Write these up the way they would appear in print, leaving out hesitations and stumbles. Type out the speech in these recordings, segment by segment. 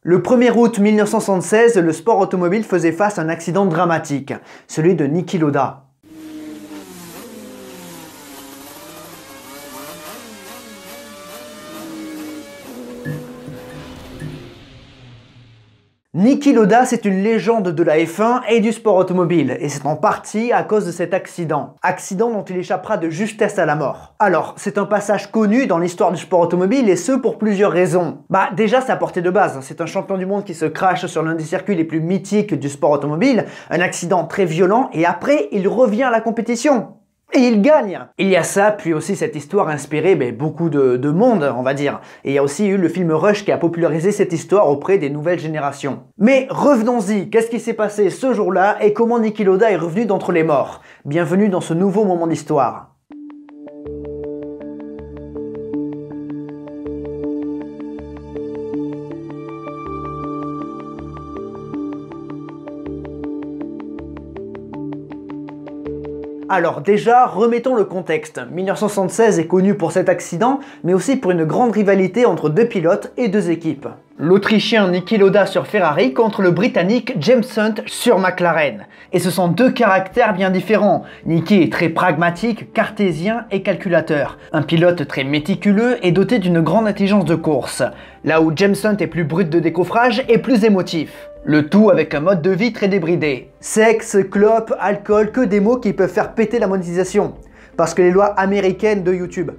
Le 1er août 1976, le sport automobile faisait face à un accident dramatique, celui de Niki Lauda. Niki Lauda, c'est une légende de la F1 et du sport automobile, et c'est en partie à cause de cet accident. Accident dont il échappera de justesse à la mort. Alors, c'est un passage connu dans l'histoire du sport automobile, et ce pour plusieurs raisons. Déjà, sa portée de base, c'est un champion du monde qui se crache sur l'un des circuits les plus mythiques du sport automobile, un accident très violent, et après, il revient à la compétition. Et il gagne. Il y a ça, puis aussi cette histoire a inspiré beaucoup de monde, on va dire. Et il y a aussi eu le film Rush qui a popularisé cette histoire auprès des nouvelles générations. Mais revenons-y, qu'est-ce qui s'est passé ce jour-là et comment Niki Lauda est revenu d'entre les morts? Bienvenue dans ce nouveau moment d'histoire. Alors déjà, remettons le contexte. 1976 est connu pour cet accident, mais aussi pour une grande rivalité entre deux pilotes et deux équipes. L'Autrichien Niki Lauda sur Ferrari contre le Britannique James Hunt sur McLaren. Et ce sont deux caractères bien différents. Niki est très pragmatique, cartésien et calculateur. Un pilote très méticuleux et doté d'une grande intelligence de course. Là où James Hunt est plus brut de décoffrage et plus émotif. Le tout avec un mode de vie très débridé. Sexe, clope, alcool, que des mots qui peuvent faire péter la monétisation. Parce que les lois américaines de YouTube.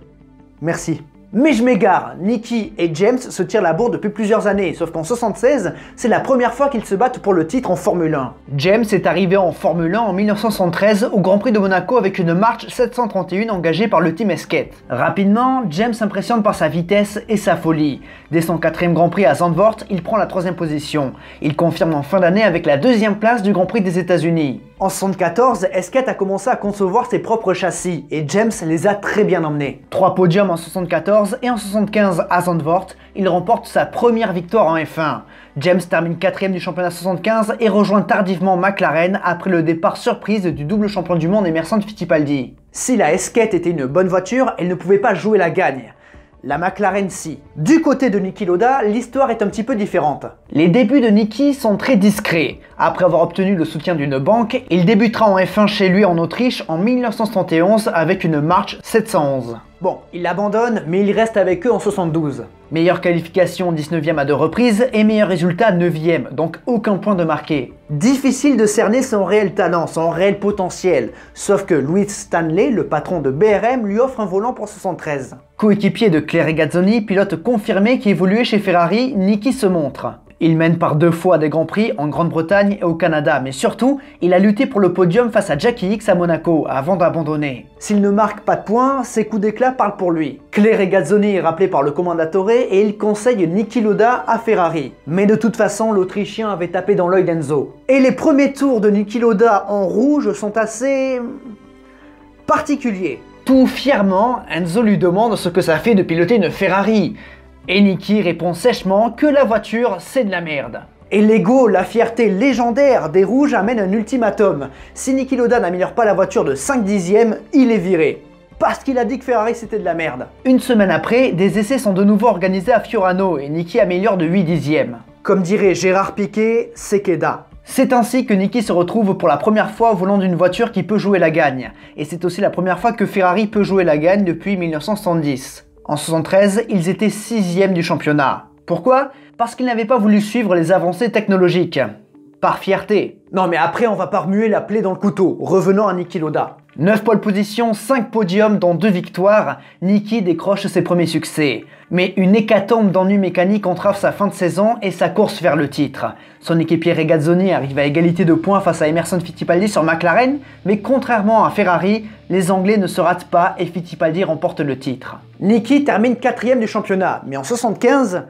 Merci. Mais je m'égare, Niki et James se tirent la bourre depuis plusieurs années, sauf qu'en 1976, c'est la première fois qu'ils se battent pour le titre en Formule 1. James est arrivé en Formule 1 en 1973 au Grand Prix de Monaco avec une March 731 engagée par le Team Esquette. Rapidement, James impressionne par sa vitesse et sa folie. Dès son 4e Grand Prix à Zandvoort, il prend la 3e position. Il confirme en fin d'année avec la 2e place du Grand Prix des États-Unis. En 1974, Esquette a commencé à concevoir ses propres châssis et James les a très bien emmenés. 3 podiums en 1974 et en 1975 à Zandvoort, il remporte sa première victoire en F1. James termine 4e du championnat 1975 et rejoint tardivement McLaren après le départ surprise du double champion du monde Emerson Fittipaldi. Si la Esquette était une bonne voiture, elle ne pouvait pas jouer la gagne. La McLaren si. Du côté de Niki Lauda, l'histoire est un petit peu différente. Les débuts de Niki sont très discrets. Après avoir obtenu le soutien d'une banque, il débutera en F1 chez lui en Autriche en 1971 avec une March 711. Bon, il abandonne, mais il reste avec eux en 72. Meilleure qualification 19e à 2 reprises et meilleur résultat 9e, donc aucun point de marqué. Difficile de cerner son réel talent, son réel potentiel, sauf que Louis Stanley, le patron de BRM, lui offre un volant pour 73. Coéquipier de Claire Regazzoni, pilote confirmé qui évoluait chez Ferrari, Niki se montre. Il mène par 2 fois des Grands Prix en Grande-Bretagne et au Canada, mais surtout, il a lutté pour le podium face à Jackie Ickx à Monaco, avant d'abandonner. S'il ne marque pas de points, ses coups d'éclat parlent pour lui. Claire Regazzoni est rappelé par le Commendatore et il conseille Niki Lauda à Ferrari. Mais de toute façon, l'Autrichien avait tapé dans l'œil d'Enzo. Et les premiers tours de Niki Lauda en rouge sont assez particuliers. Tout fièrement, Enzo lui demande ce que ça fait de piloter une Ferrari. Et Niki répond sèchement que la voiture c'est de la merde. Et l'ego, la fierté légendaire des rouges amène un ultimatum. Si Niki Lauda n'améliore pas la voiture de 5 dixièmes, il est viré. Parce qu'il a dit que Ferrari c'était de la merde. Une semaine après, des essais sont de nouveau organisés à Fiorano et Niki améliore de 8 dixièmes. Comme dirait Gérard Piquet, Sekeda. C'est ainsi que Niki se retrouve pour la première fois au volant d'une voiture qui peut jouer la gagne. Et c'est aussi la première fois que Ferrari peut jouer la gagne depuis 1970. En 1973, ils étaient 6e du championnat. Pourquoi? Parce qu'ils n'avaient pas voulu suivre les avancées technologiques. Par fierté. Non mais après on va pas remuer la plaie dans le couteau. Revenons à Niki Lauda. 9 pole positions, 5 podiums dont 2 victoires, Niki décroche ses premiers succès. Mais une hécatombe d'ennuis mécaniques entrave sa fin de saison et sa course vers le titre. Son équipier Regazzoni arrive à égalité de points face à Emerson Fittipaldi sur McLaren, mais contrairement à Ferrari, les Anglais ne se ratent pas et Fittipaldi remporte le titre. Niki termine 4e du championnat, mais en 1975,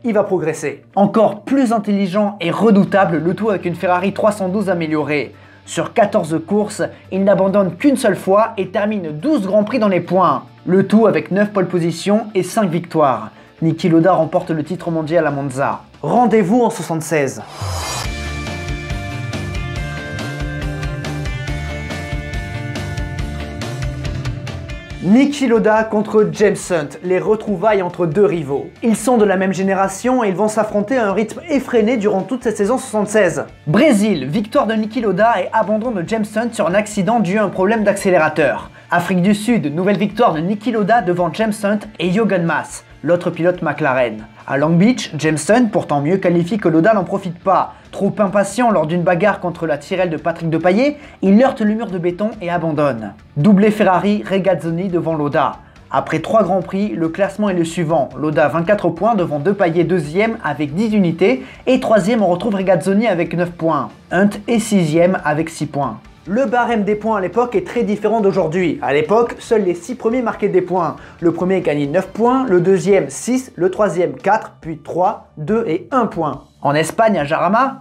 il va progresser. Encore plus intelligent et redoutable, le tout avec une Ferrari 312 améliorée. Sur 14 courses, il n'abandonne qu'une seule fois et termine 12 Grands Prix dans les points. Le tout avec 9 pole positions et 5 victoires. Niki Lauda remporte le titre mondial à Monza. Rendez-vous en 1976. Niki Lauda contre James Hunt, les retrouvailles entre deux rivaux. Ils sont de la même génération et ils vont s'affronter à un rythme effréné durant toute cette saison 76. Brésil, victoire de Niki Lauda et abandon de James Hunt sur un accident dû à un problème d'accélérateur. Afrique du Sud, nouvelle victoire de Niki Lauda devant James Hunt et Jürgen Mas, l'autre pilote McLaren. À Long Beach, James Hunt, pourtant mieux qualifié que Lauda, n'en profite pas. Trop impatient lors d'une bagarre contre la Tyrrell de Patrick Depailler, il heurte le mur de béton et abandonne. Doublé Ferrari, Regazzoni devant Lauda. Après 3 grands prix, le classement est le suivant. Lauda 24 points devant Depailler 2e avec 10 unités et 3e on retrouve Regazzoni avec 9 points. Hunt est 6e avec 6 points. Le barème des points à l'époque est très différent d'aujourd'hui. À l'époque, seuls les 6 premiers marquaient des points. Le premier gagnait 9 points, le deuxième 6, le troisième 4, puis 3, 2 et 1 point. En Espagne, à Jarama,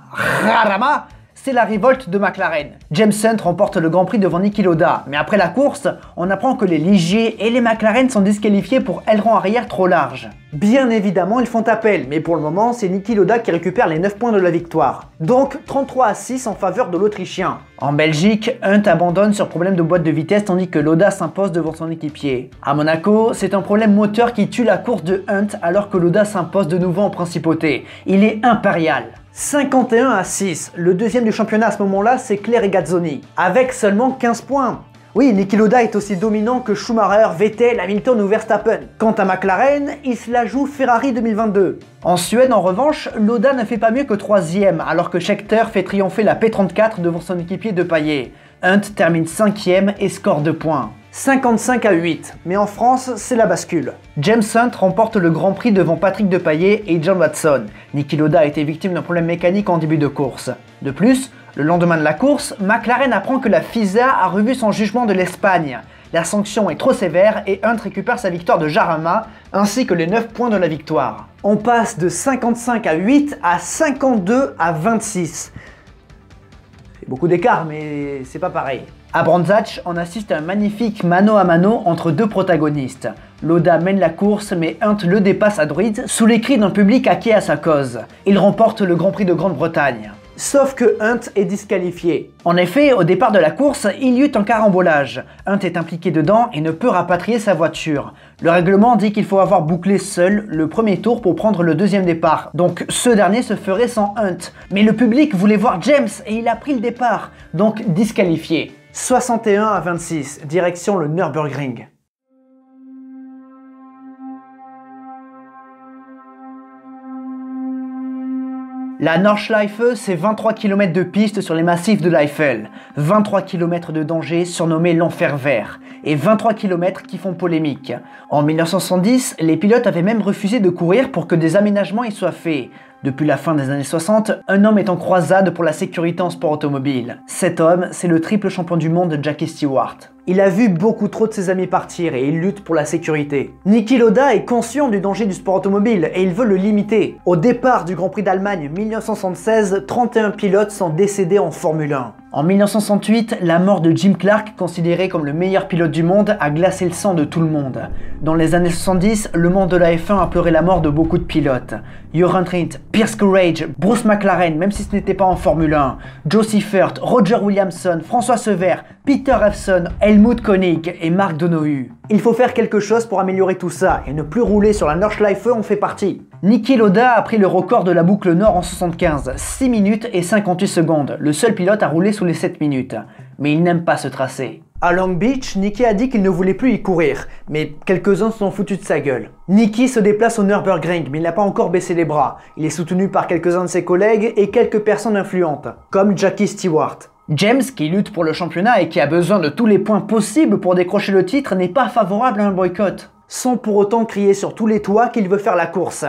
c'est la révolte de McLaren. James Hunt remporte le Grand Prix devant Niki Lauda, mais après la course, on apprend que les Ligier et les McLaren sont disqualifiés pour aileron arrière trop large. Bien évidemment, ils font appel, mais pour le moment, c'est Niki Lauda qui récupère les 9 points de la victoire. Donc 33-6 en faveur de l'Autrichien. En Belgique, Hunt abandonne sur problème de boîte de vitesse tandis que Lauda s'impose devant son équipier. À Monaco, c'est un problème moteur qui tue la course de Hunt alors que Lauda s'impose de nouveau en principauté. Il est impérial. 51-6, le deuxième du championnat à ce moment-là, c'est Claire Regazzoni, avec seulement 15 points. Oui, Niki Lauda est aussi dominant que Schumacher, Vettel, Hamilton ou Verstappen. Quant à McLaren, il se la joue Ferrari 2022. En Suède, en revanche, Lauda ne fait pas mieux que 3e, alors que Scheckter fait triompher la P34 devant son équipier Depailler. Hunt termine 5e et score 2 points. 55-8, mais en France, c'est la bascule. James Hunt remporte le Grand Prix devant Patrick Depailler et John Watson. Niki Lauda a été victime d'un problème mécanique en début de course. De plus, le lendemain de la course, McLaren apprend que la FISA a revu son jugement de l'Espagne. La sanction est trop sévère et Hunt récupère sa victoire de Jarama, ainsi que les 9 points de la victoire. On passe de 55-8 à 52-26. C'est beaucoup d'écart, mais c'est pas pareil. À Brandzach, on assiste à un magnifique mano à mano entre deux protagonistes. Lauda mène la course, mais Hunt le dépasse à Druids sous les cris d'un public acquis à sa cause. Il remporte le Grand Prix de Grande-Bretagne. Sauf que Hunt est disqualifié. En effet, au départ de la course, il y eut un carambolage. Hunt est impliqué dedans et ne peut rapatrier sa voiture. Le règlement dit qu'il faut avoir bouclé seul le premier tour pour prendre le deuxième départ. Donc ce dernier se ferait sans Hunt. Mais le public voulait voir James et il a pris le départ, donc disqualifié. 61-26, direction le Nürburgring. La Nordschleife, c'est 23 km de piste sur les massifs de l'Eifel, 23 km de danger surnommé l'enfer vert, et 23 km qui font polémique. En 1970, les pilotes avaient même refusé de courir pour que des aménagements y soient faits. Depuis la fin des années 60, un homme est en croisade pour la sécurité en sport automobile. Cet homme, c'est le triple champion du monde Jackie Stewart. Il a vu beaucoup trop de ses amis partir et il lutte pour la sécurité. Niki Lauda est conscient du danger du sport automobile et il veut le limiter. Au départ du Grand Prix d'Allemagne 1976, 31 pilotes sont décédés en Formule 1. En 1968, la mort de Jim Clark, considéré comme le meilleur pilote du monde, a glacé le sang de tout le monde. Dans les années 70, le monde de la F1 a pleuré la mort de beaucoup de pilotes. Johan Rindt, Pierce Courage, Bruce McLaren, même si ce n'était pas en Formule 1, Joe Seifert, Roger Williamson, François Sever, Peter Revson, Helmut Koenig et Mark Donohue. Il faut faire quelque chose pour améliorer tout ça et ne plus rouler sur la Nordschleife en fait partie. Niki Lauda a pris le record de la boucle nord en 75, 6 minutes et 58 secondes, le seul pilote à rouler sous les 7 minutes. Mais il n'aime pas ce tracé. À Long Beach, Niki a dit qu'il ne voulait plus y courir, mais quelques-uns se sont foutus de sa gueule. Niki se déplace au Nürburgring, mais il n'a pas encore baissé les bras. Il est soutenu par quelques-uns de ses collègues et quelques personnes influentes, comme Jackie Stewart. James, qui lutte pour le championnat et qui a besoin de tous les points possibles pour décrocher le titre, n'est pas favorable à un boycott. Sans pour autant crier sur tous les toits qu'il veut faire la course.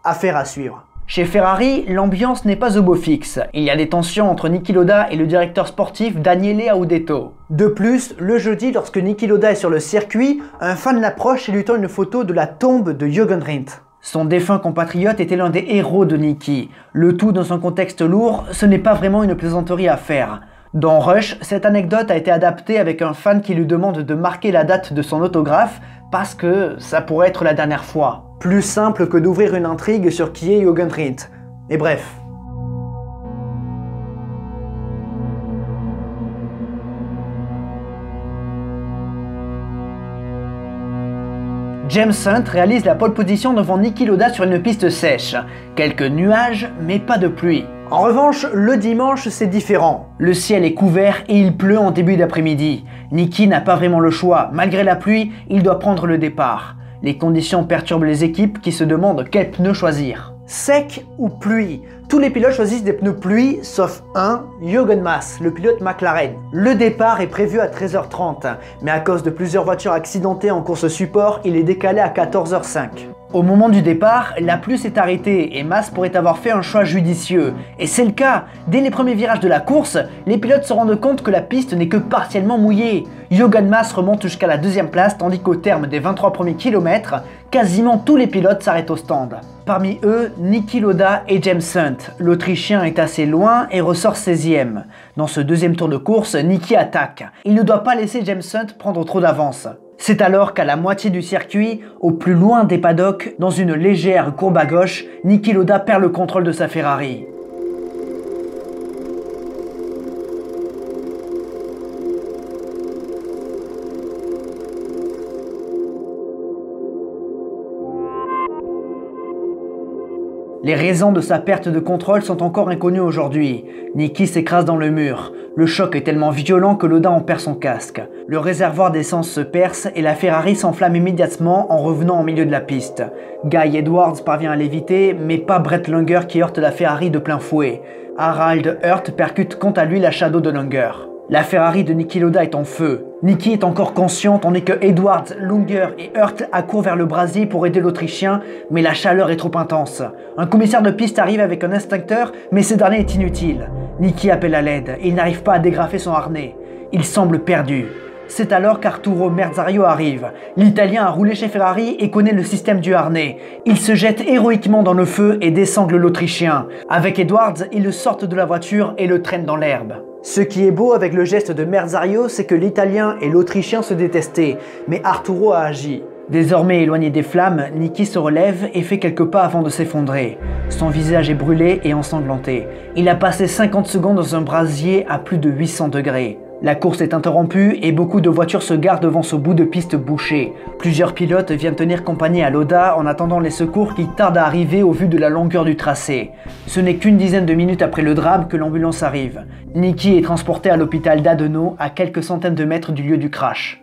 Affaire à suivre. Chez Ferrari, l'ambiance n'est pas au beau fixe. Il y a des tensions entre Niki Lauda et le directeur sportif Daniele Audetto. De plus, le jeudi, lorsque Niki Lauda est sur le circuit, un fan l'approche et lui tend une photo de la tombe de Jürgen Rindt. Son défunt compatriote était l'un des héros de Niki. Le tout dans un contexte lourd, ce n'est pas vraiment une plaisanterie à faire. Dans Rush, cette anecdote a été adaptée avec un fan qui lui demande de marquer la date de son autographe parce que ça pourrait être la dernière fois. Plus simple que d'ouvrir une intrigue sur qui est Jürgen Rindt. Et bref. James Hunt réalise la pole position devant Niki Lauda sur une piste sèche. Quelques nuages, mais pas de pluie. En revanche, le dimanche, c'est différent. Le ciel est couvert et il pleut en début d'après-midi. Niki n'a pas vraiment le choix. Malgré la pluie, il doit prendre le départ. Les conditions perturbent les équipes qui se demandent quels pneus choisir. Sec ou pluie? Tous les pilotes choisissent des pneus pluie, sauf un, Jürgen Mas, le pilote McLaren. Le départ est prévu à 13h30, mais à cause de plusieurs voitures accidentées en course support, il est décalé à 14h05. Au moment du départ, la pluie s'est arrêtée et Mas pourrait avoir fait un choix judicieux. Et c'est le cas. Dès les premiers virages de la course, les pilotes se rendent compte que la piste n'est que partiellement mouillée. Jürgen Mas remonte jusqu'à la deuxième place, tandis qu'au terme des 23 premiers kilomètres, quasiment tous les pilotes s'arrêtent au stand. Parmi eux, Niki Lauda et James Hunt. L'Autrichien est assez loin et ressort 16e. Dans ce deuxième tour de course, Niki attaque. Il ne doit pas laisser James Hunt prendre trop d'avance. C'est alors qu'à la moitié du circuit, au plus loin des paddocks, dans une légère courbe à gauche, Niki Lauda perd le contrôle de sa Ferrari. Les raisons de sa perte de contrôle sont encore inconnues aujourd'hui. Niki s'écrase dans le mur. Le choc est tellement violent que Lauda en perd son casque. Le réservoir d'essence se perce et la Ferrari s'enflamme immédiatement en revenant au milieu de la piste. Guy Edwards parvient à l'éviter, mais pas Brett Langer qui heurte la Ferrari de plein fouet. Harald Hurt percute quant à lui la Shadow de Langer. La Ferrari de Niki Lauda est en feu. Niki est encore conscient tandis que Edwards, Langer et Hurt accourent vers le brasier pour aider l'Autrichien, mais la chaleur est trop intense. Un commissaire de piste arrive avec un instincteur, mais ce dernier est inutile. Niki appelle à l'aide et il n'arrive pas à dégrafer son harnais. Il semble perdu. C'est alors qu'Arturo Merzario arrive. L'Italien a roulé chez Ferrari et connaît le système du harnais. Il se jette héroïquement dans le feu et désangle l'Autrichien. Avec Edwards, ils le sortent de la voiture et le traînent dans l'herbe. Ce qui est beau avec le geste de Merzario, c'est que l'Italien et l'Autrichien se détestaient, mais Arturo a agi. Désormais éloigné des flammes, Niki se relève et fait quelques pas avant de s'effondrer. Son visage est brûlé et ensanglanté. Il a passé 50 secondes dans un brasier à plus de 800 degrés. La course est interrompue et beaucoup de voitures se garent devant ce bout de piste bouché. Plusieurs pilotes viennent tenir compagnie à Lauda en attendant les secours qui tardent à arriver au vu de la longueur du tracé. Ce n'est qu'une dizaine de minutes après le drame que l'ambulance arrive. Niki est transporté à l'hôpital d'Haguenau à quelques centaines de mètres du lieu du crash.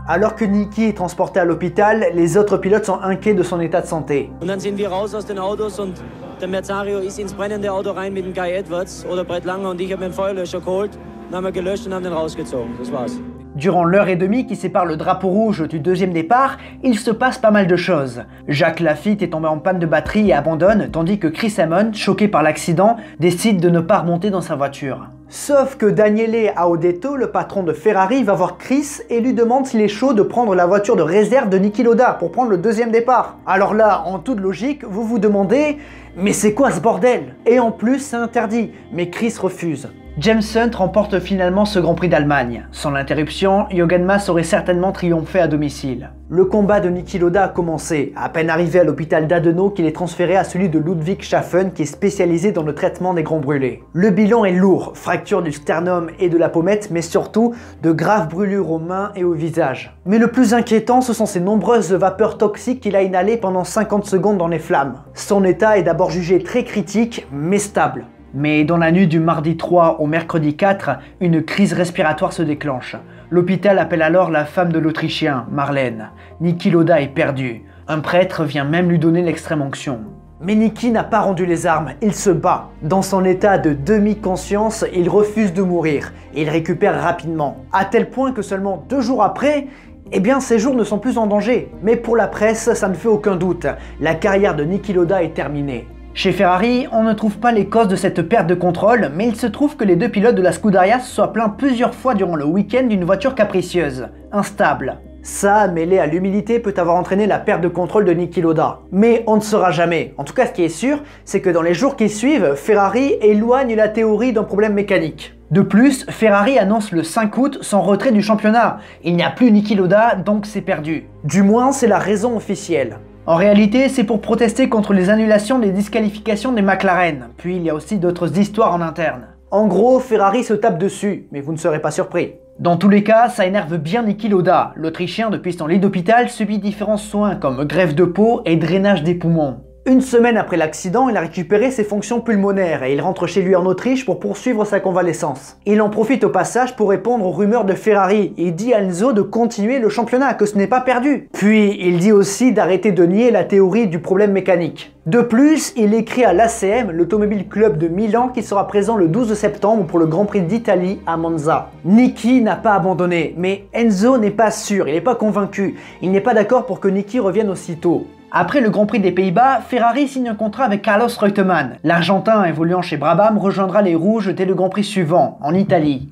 Alors que Niki est transporté à l'hôpital, les autres pilotes sont inquiets de son état de santé. Und dann sind wir raus aus den Autos und der Merzario ist ins brennende Auto rein mit dem Guy Edwards oder Brett Langer und ich habe mir einen Feuerlöscher geholt, dann haben wir gelöscht und haben den rausgezogen. Das war's. Durant l'heure et demie qui sépare le drapeau rouge du deuxième départ, il se passe pas mal de choses. Jacques Laffite est tombé en panne de batterie et abandonne, tandis que Chris Hammond, choqué par l'accident, décide de ne pas remonter dans sa voiture. Sauf que Daniele Audetto, le patron de Ferrari, va voir Chris et lui demande s'il est chaud de prendre la voiture de réserve de Niki Lauda pour prendre le deuxième départ. Alors là, en toute logique, vous vous demandez « Mais c'est quoi ce bordel ?» Et en plus, c'est interdit, mais Chris refuse. James Hunt remporte finalement ce Grand Prix d'Allemagne. Sans l'interruption, Jürgen Mas aurait certainement triomphé à domicile. Le combat de Niki Lauda a commencé. À peine arrivé à l'hôpital d'Haguenau, qu'il est transféré à celui de Ludwig Schaffen, qui est spécialisé dans le traitement des grands brûlés. Le bilan est lourd, fracture du sternum et de la pommette, mais surtout de graves brûlures aux mains et au visage. Mais le plus inquiétant, ce sont ces nombreuses vapeurs toxiques qu'il a inhalées pendant 50 secondes dans les flammes. Son état est d'abord jugé très critique, mais stable. Mais dans la nuit du mardi 3 au mercredi 4, une crise respiratoire se déclenche. L'hôpital appelle alors la femme de l'Autrichien, Marlène. Niki Lauda est perdu. Un prêtre vient même lui donner l'extrême-onction. Mais Niki n'a pas rendu les armes, il se bat. Dans son état de demi-conscience, il refuse de mourir et il récupère rapidement. À tel point que seulement 2 jours après, eh bien ses jours ne sont plus en danger. Mais pour la presse, ça ne fait aucun doute. La carrière de Niki Lauda est terminée. Chez Ferrari, on ne trouve pas les causes de cette perte de contrôle, mais il se trouve que les deux pilotes de la Scuderia se soient plaints plusieurs fois durant le week-end d'une voiture capricieuse, instable. Ça, mêlé à l'humilité, peut avoir entraîné la perte de contrôle de Niki Lauda. Mais on ne saura jamais. En tout cas, ce qui est sûr, c'est que dans les jours qui suivent, Ferrari éloigne la théorie d'un problème mécanique. De plus, Ferrari annonce le 5 août son retrait du championnat. Il n'y a plus Niki Lauda, donc c'est perdu. Du moins, c'est la raison officielle. En réalité, c'est pour protester contre les annulations des disqualifications des McLaren, puis il y a aussi d'autres histoires en interne. En gros, Ferrari se tape dessus, mais vous ne serez pas surpris. Dans tous les cas, ça énerve bien Niki Lauda. L'Autrichien, depuis son lit d'hôpital, subit différents soins comme greffe de peau et drainage des poumons. Une semaine après l'accident, il a récupéré ses fonctions pulmonaires et il rentre chez lui en Autriche pour poursuivre sa convalescence. Il en profite au passage pour répondre aux rumeurs de Ferrari et dit à Enzo de continuer le championnat, que ce n'est pas perdu. Puis il dit aussi d'arrêter de nier la théorie du problème mécanique. De plus, il écrit à l'ACM, l'Automobile Club de Milan, qui sera présent le 12 septembre pour le Grand Prix d'Italie à Monza. Niki n'a pas abandonné, mais Enzo n'est pas sûr, il n'est pas convaincu. Il n'est pas d'accord pour que Niki revienne aussitôt. Après le Grand Prix des Pays-Bas, Ferrari signe un contrat avec Carlos Reutemann. L'Argentin évoluant chez Brabham rejoindra les Rouges dès le Grand Prix suivant, en Italie.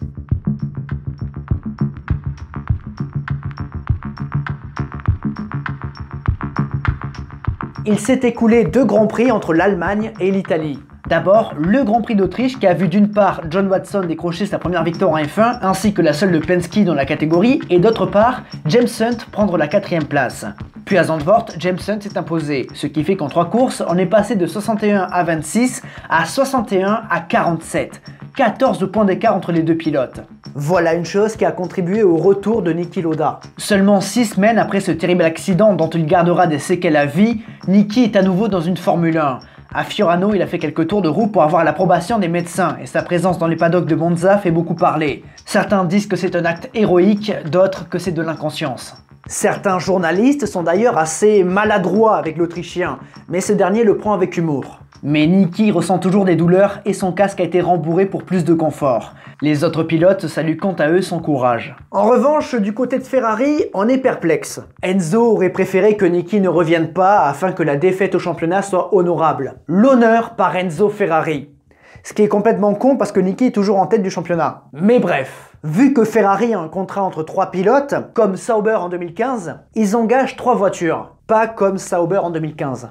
Il s'est écoulé 2 Grands Prix entre l'Allemagne et l'Italie. D'abord, le Grand Prix d'Autriche qui a vu d'une part John Watson décrocher sa première victoire en F1 ainsi que la seule de Penske dans la catégorie et d'autre part, James Hunt prendre la 4e place. Puis à Zandvoort, James Hunt s'est imposé, ce qui fait qu'en 3 courses, on est passé de 61 à 26 à 61 à 47. 14 points d'écart entre les deux pilotes. Voilà une chose qui a contribué au retour de Niki Lauda. Seulement 6 semaines après ce terrible accident dont il gardera des séquelles à vie, Niki est à nouveau dans une Formule 1. À Fiorano, il a fait quelques tours de roue pour avoir l'approbation des médecins et sa présence dans les paddocks de Monza fait beaucoup parler. Certains disent que c'est un acte héroïque, d'autres que c'est de l'inconscience. Certains journalistes sont d'ailleurs assez maladroits avec l'Autrichien, mais ce dernier le prend avec humour. Mais Niki ressent toujours des douleurs et son casque a été rembourré pour plus de confort. Les autres pilotes saluent quant à eux son courage. En revanche, du côté de Ferrari, on est perplexe. Enzo aurait préféré que Niki ne revienne pas afin que la défaite au championnat soit honorable. L'honneur par Enzo Ferrari. Ce qui est complètement con parce que Niki est toujours en tête du championnat. Mais bref, vu que Ferrari a un contrat entre 3 pilotes, comme Sauber en 2015, ils engagent 3 voitures, pas comme Sauber en 2015.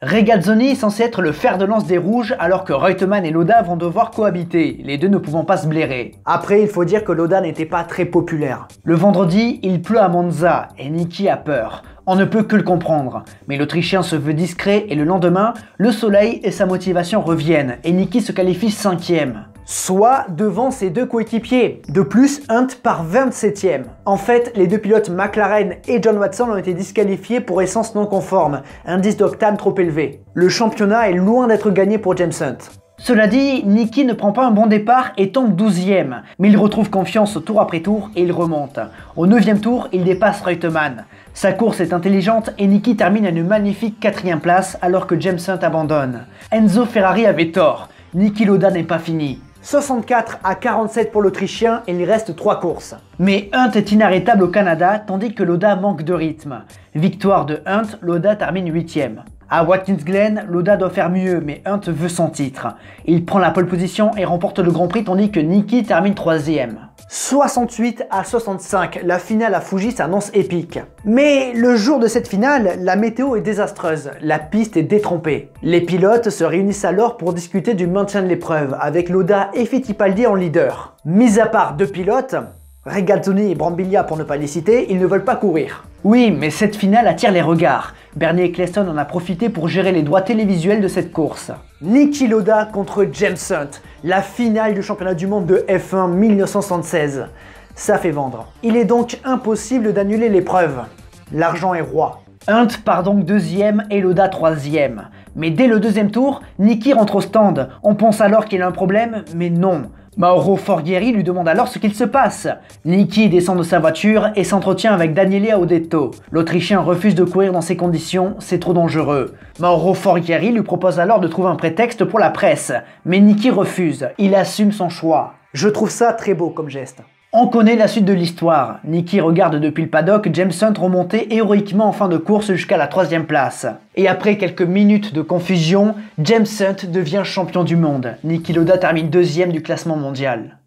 Regazzoni est censé être le fer de lance des Rouges alors que Reutemann et Lauda vont devoir cohabiter, les deux ne pouvant pas se blairer. Après, il faut dire que Lauda n'était pas très populaire. Le vendredi, il pleut à Monza et Niki a peur. On ne peut que le comprendre, mais l'Autrichien se veut discret et le lendemain, le soleil et sa motivation reviennent et Niki se qualifie 5e. Soit devant ses 2 coéquipiers. De plus, Hunt part 27e. En fait, les 2 pilotes McLaren et John Watson ont été disqualifiés pour essence non conforme, indice d'octane trop élevé. Le championnat est loin d'être gagné pour James Hunt. Cela dit, Niki ne prend pas un bon départ et tombe 12e, mais il retrouve confiance tour après tour et il remonte. Au 9e tour, il dépasse Reutemann. Sa course est intelligente et Niki termine à une magnifique 4e place alors que James Hunt abandonne. Enzo Ferrari avait tort, Niki Lauda n'est pas fini. 64 à 47 pour l'Autrichien et il reste 3 courses. Mais Hunt est inarrêtable au Canada tandis que Lauda manque de rythme. Victoire de Hunt, Lauda termine 8e. À Watkins Glen, Lauda doit faire mieux mais Hunt veut son titre. Il prend la pole position et remporte le Grand Prix tandis que Niki termine 3e. 68 à 65, la finale à Fuji s'annonce épique. Mais le jour de cette finale, la météo est désastreuse, la piste est détrempée. Les pilotes se réunissent alors pour discuter du maintien de l'épreuve, avec Lauda et Fittipaldi en leader. Mis à part 2 pilotes, Regazzoni et Brambilla pour ne pas les citer, ils ne veulent pas courir. Oui, mais cette finale attire les regards. Bernie Ecclestone en a profité pour gérer les droits télévisuels de cette course. Niki Lauda contre James Hunt, la finale du championnat du monde de F1 1976. Ça fait vendre. Il est donc impossible d'annuler l'épreuve. L'argent est roi. Hunt part donc 2e et Lauda 3e. Mais dès le 2e tour, Niki rentre au stand. On pense alors qu'il a un problème, mais non. Mauro Forghieri lui demande alors ce qu'il se passe. Niki descend de sa voiture et s'entretient avec Daniele Audetto. L'Autrichien refuse de courir dans ces conditions, c'est trop dangereux. Mauro Forghieri lui propose alors de trouver un prétexte pour la presse, mais Niki refuse, il assume son choix. Je trouve ça très beau comme geste. On connaît la suite de l'histoire. Niki regarde depuis le paddock James Hunt remonter héroïquement en fin de course jusqu'à la 3e place. Et après quelques minutes de confusion, James Hunt devient champion du monde. Niki Lauda termine 2e du classement mondial.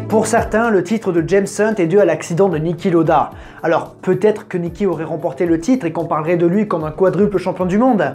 Pour certains, le titre de James Hunt est dû à l'accident de Niki Lauda. Alors peut-être que Niki aurait remporté le titre et qu'on parlerait de lui comme un quadruple champion du monde.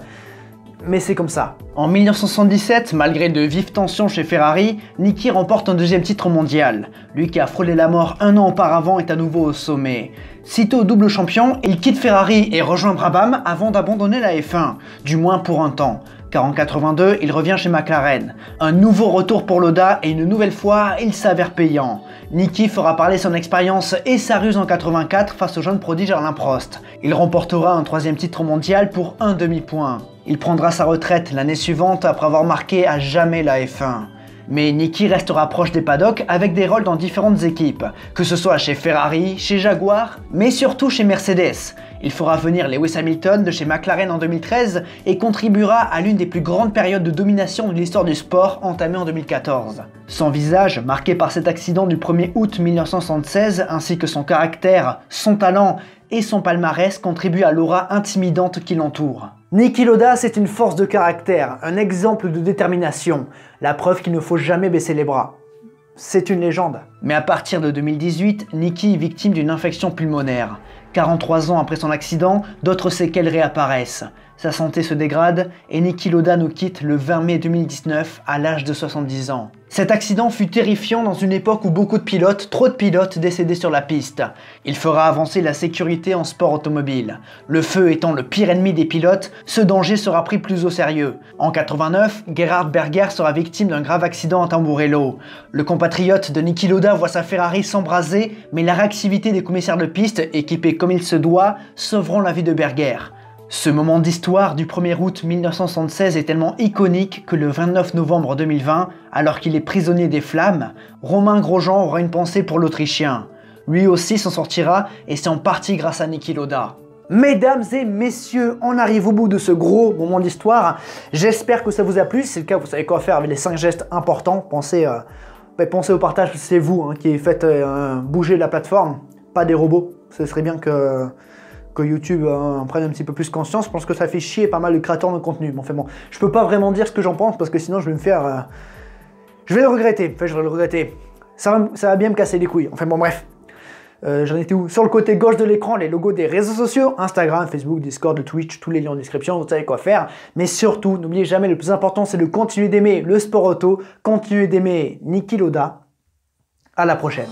mais c'est comme ça. En 1977, malgré de vives tensions chez Ferrari, Niki remporte un deuxième titre mondial. Lui qui a frôlé la mort un an auparavant est à nouveau au sommet. Sitôt double champion, il quitte Ferrari et rejoint Brabham avant d'abandonner la F1, du moins pour un temps. Car en 82, il revient chez McLaren. Un nouveau retour pour Lauda et une nouvelle fois, il s'avère payant. Niki fera parler son expérience et sa ruse en 84 face au jeune prodige Alain Prost. Il remportera un troisième titre mondial pour un demi-point. Il prendra sa retraite l'année suivante après avoir marqué à jamais la F1. Mais Niki restera proche des paddocks avec des rôles dans différentes équipes, que ce soit chez Ferrari, chez Jaguar, mais surtout chez Mercedes. Il fera venir Lewis Hamilton de chez McLaren en 2013 et contribuera à l'une des plus grandes périodes de domination de l'histoire du sport entamée en 2014. Son visage, marqué par cet accident du 1er août 1976, ainsi que son caractère, son talent et son palmarès contribuent à l'aura intimidante qui l'entoure. Niki Lauda, c'est une force de caractère, un exemple de détermination, la preuve qu'il ne faut jamais baisser les bras. C'est une légende. Mais à partir de 2018, Niki est victime d'une infection pulmonaire. 43 ans après son accident, d'autres séquelles réapparaissent. Sa santé se dégrade et Niki Lauda nous quitte le 20 mai 2019 à l'âge de 70 ans. Cet accident fut terrifiant dans une époque où beaucoup de pilotes, trop de pilotes décédaient sur la piste. Il fera avancer la sécurité en sport automobile. Le feu étant le pire ennemi des pilotes, ce danger sera pris plus au sérieux. En 89, Gerhard Berger sera victime d'un grave accident à Tamburello. Le compatriote de Niki Lauda voit sa Ferrari s'embraser, mais la réactivité des commissaires de piste, équipés comme il se doit, sauveront la vie de Berger. Ce moment d'histoire du 1er août 1976 est tellement iconique que le 29 novembre 2020, alors qu'il est prisonnier des flammes, Romain Grosjean aura une pensée pour l'Autrichien. Lui aussi s'en sortira et c'est en partie grâce à Niki Lauda. Mesdames et messieurs, on arrive au bout de ce gros moment d'histoire. J'espère que ça vous a plu. Si c'est le cas, vous savez quoi faire avec les 5 gestes importants. Pensez au partage, c'est vous qui faites bouger la plateforme, pas des robots. Ce serait bien que YouTube prenne un petit peu plus conscience. Je pense que ça fait chier pas mal de créateurs de contenu. Bon, enfin bon, je peux pas vraiment dire ce que j'en pense parce que sinon je vais me faire... je vais le regretter. Enfin, je vais le regretter. Ça va bien me casser les couilles. Enfin bon, bref. J'en étais où? Sur le côté gauche de l'écran, les logos des réseaux sociaux, Instagram, Facebook, Discord, Twitch, tous les liens en description, vous savez quoi faire. Mais surtout, n'oubliez jamais, le plus important, c'est de continuer d'aimer le sport auto, continuer d'aimer Niki Lauda. À la prochaine.